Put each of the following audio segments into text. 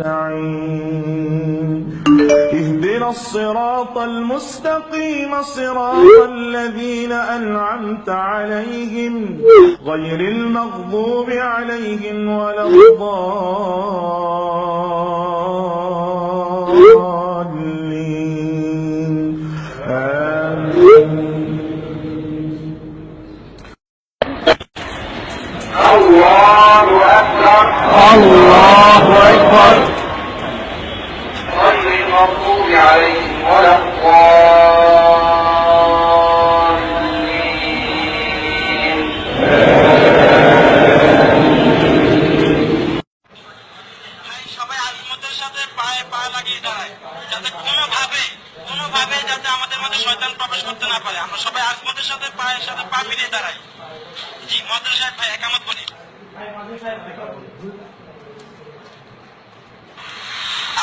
نستعين اهدنا الصراط المستقيم صراط الذين أنعمت عليهم غير المغضوب عليهم ولا الضالين آمين. الله أكبر الله أكبر. غير المغضوب عليهم ولا الضالين. সবাই আজমতের সাথে পায়ে পা লাগিয়ে দাঁড়ায়, যাতে কোনোভাবে যাতে আমাদের মধ্যে শয়তান প্রবেশ করতে না পারে। আমরা সবাই আজমতের সাথে পায়ের সাথে পা মিলিয়ে দাঁড়াই। জি মদ্দুল সাহেব ভাই একামত বলি।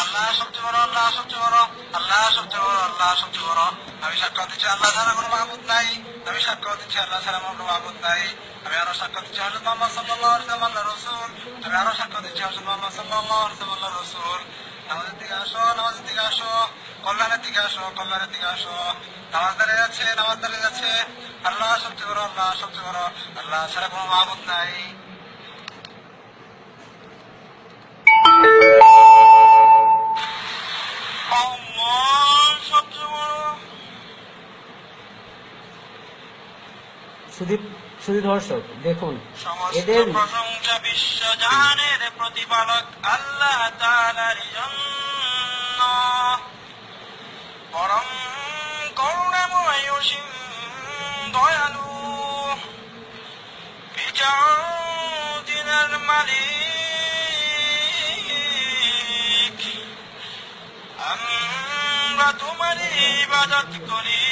আল্লাহ সবচেয়ে বড়, আল্লাহ সবচেয়ে বড়, আল্লাহ সবচেয়ে বড়, আল্লাহ সবচেয়ে বড়। আমি সাক্ষ্য দিচ্ছি আল্লাহ ছাড়া কোনো মাবুদ নাই। আমি সাক্ষ্য দিচ্ছি আল্লাহ ছাড়া কোনো মাবুদ নাই। আমি আরো সাক্ষ্য দিচ্ছি হযরত মুহাম্মদ সাল্লাল্লাহু আলাইহি ওয়াসাল্লাম আল্লাহর রাসূল। আমি আরো সাক্ষ্য দিচ্ছি হযরত মুহাম্মদ সাল্লাল্লাহু আলাইহি ওয়াসাল্লাম আল্লাহর রাসূল। নামাজের দিকে আসো, নামাজের দিকে আসো, কল্যাণের দিকে আসো, কল্যাণের দিকে আসো। নামাজ দাঁড়িয়ে যাচ্ছে, নামাজ দাঁড়িয়ে যাচ্ছে। আল্লাহ সবচেয়ে বড়, আল্লাহ সবচেয়ে বড়, আল্লাহ ছাড়া কোনো মাবুদ নাই। শুধু দর্শক দেখুন, এদের প্রশংসা বিশ্ব জাহানের প্রতিপালক আল্লাহ তাআলার জন্য, পরম করুণাময় অসীম দয়ালু, বিজয় দিনের মালিক। আমরা তোমারই ইবাদত করি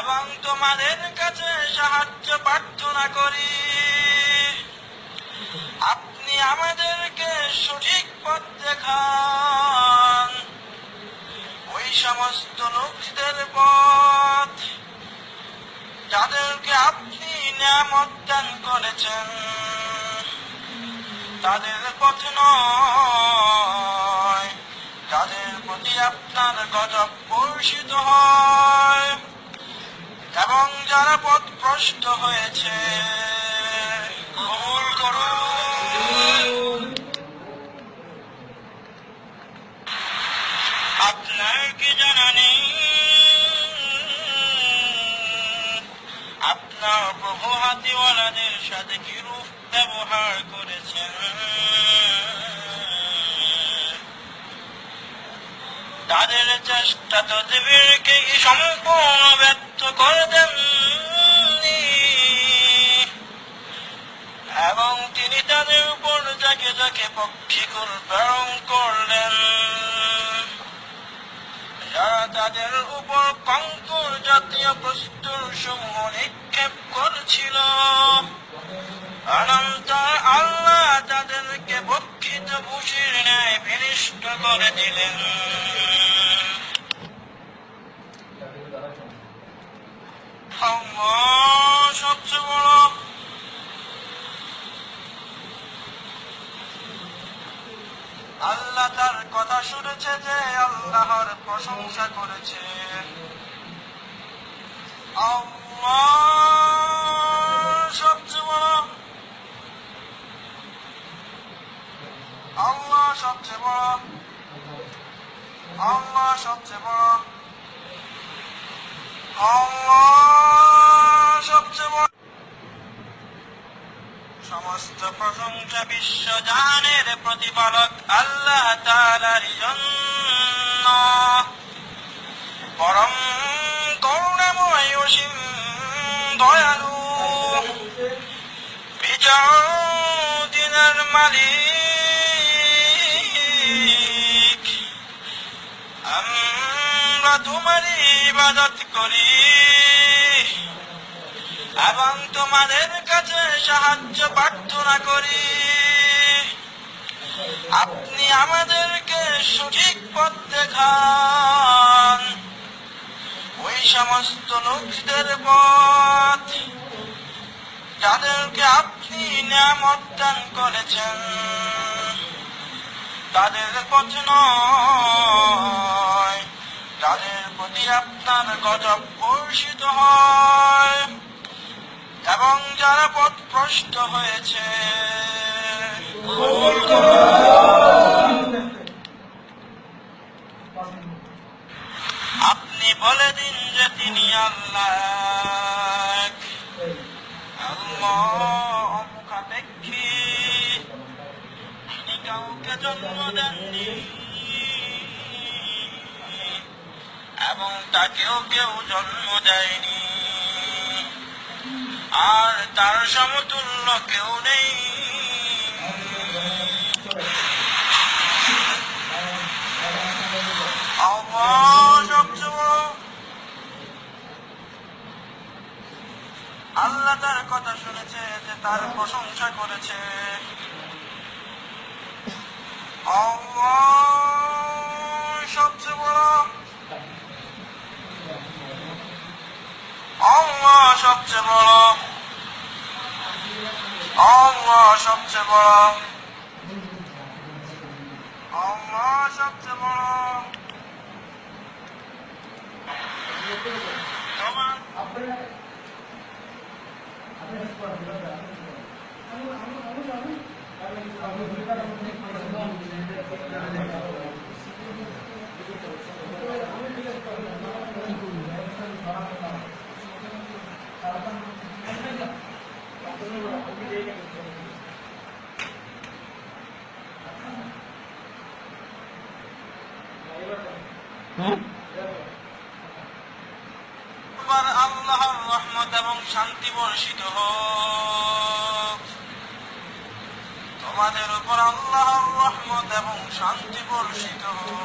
এবং তোমাদের কাছে সাহায্য প্রার্থনা করি। আপনি আমাদেরকে সঠিক পথ দেখান, ওই সমস্ত লোকদের পথ যাদেরকে আপনি নিয়ামত দান করেছেন, তাদের পথ নয় যাদের প্রতি আপনার গজব বর্ষিত হয় এবং যারা পথভ্রষ্ট হয়েছে। কবুল করুন। আপনার কি জানা নেই আপনার প্রভু হাতিওয়ালাদের সাথে কিরূপ ব্যবহার করেছেন? তাদের চেষ্টা তদবিরকে সম্পূর্ণ ব্যর্থ করে দেননি এবং তিনি তাদের উপর যাকে যাকে পক্ষীকুল প্রেরণ করলেন, যারা তাদের উপর কঙ্কর জাতীয় প্রস্তর সমূহ নিক্ষেপ করেছিল। অনন্তর আল্লাহ তাদেরকে বক্ষিত ভূষির ন্যায় বিনষ্ট করে দিলেন। আল্লাহ সবচেয়ে বড়। আল্লাহ তার কথা শুনেছে যে আল্লাহর প্রশংসা করেছে। আল্লাহ সবচেয়ে বড়, আল্লাহ সবচেয়ে বড়, আল্লাহ সবচেয়ে বড়, আল্লাহ সবচেয়ে বড়। সমস্ত প্রশংসা বিশ্ব জাহানের প্রতিপালক আল্লাহ তাআলার জন্য, পরম করুণাময় অসীম দয়ালু, বিজয় দিনের মালিক। আমরা তোমারই ইবাদত করি এবং তোমাদের কাছে সাহায্য প্রার্থনা করি। আপনি আমাদেরকে সঠিক পথ দেখান, ওই সমস্ত লোকদের পথ যাদেরকে আপনি নিয়ামত দান করেছেন। তাদের পথ নয় যাদের প্রতি আপনার গজব বর্ষিত হয় এবং যারা পথভ্রষ্ট হয়েছে। আপনি বলে দিন যে তিনি আল্লাহ, মুখাপেক্ষী, তিনি কাউকে জন্ম দেননি এবং তাকেও কেউ জন্ম দেয়নি, আর তার সমতুল্য কেউ নেই। আল্লাহ সবচেয়ে বড়। আল্লাহ তার কথা শুনেছে যে তার প্রশংসা করেছে। আল্লাহ সবচেয়ে বড়। আল্লাহ সবচেয়ে বড়। আল্লাহ সবচেয়ে বড়। আল্লাহ সবচেয়ে বড়। আল্লাহর রহমত এবং শান্তি বর্ষিত হোক তোমাদের উপর। আল্লাহর রহমত এবং শান্তি বর্ষিত হোক।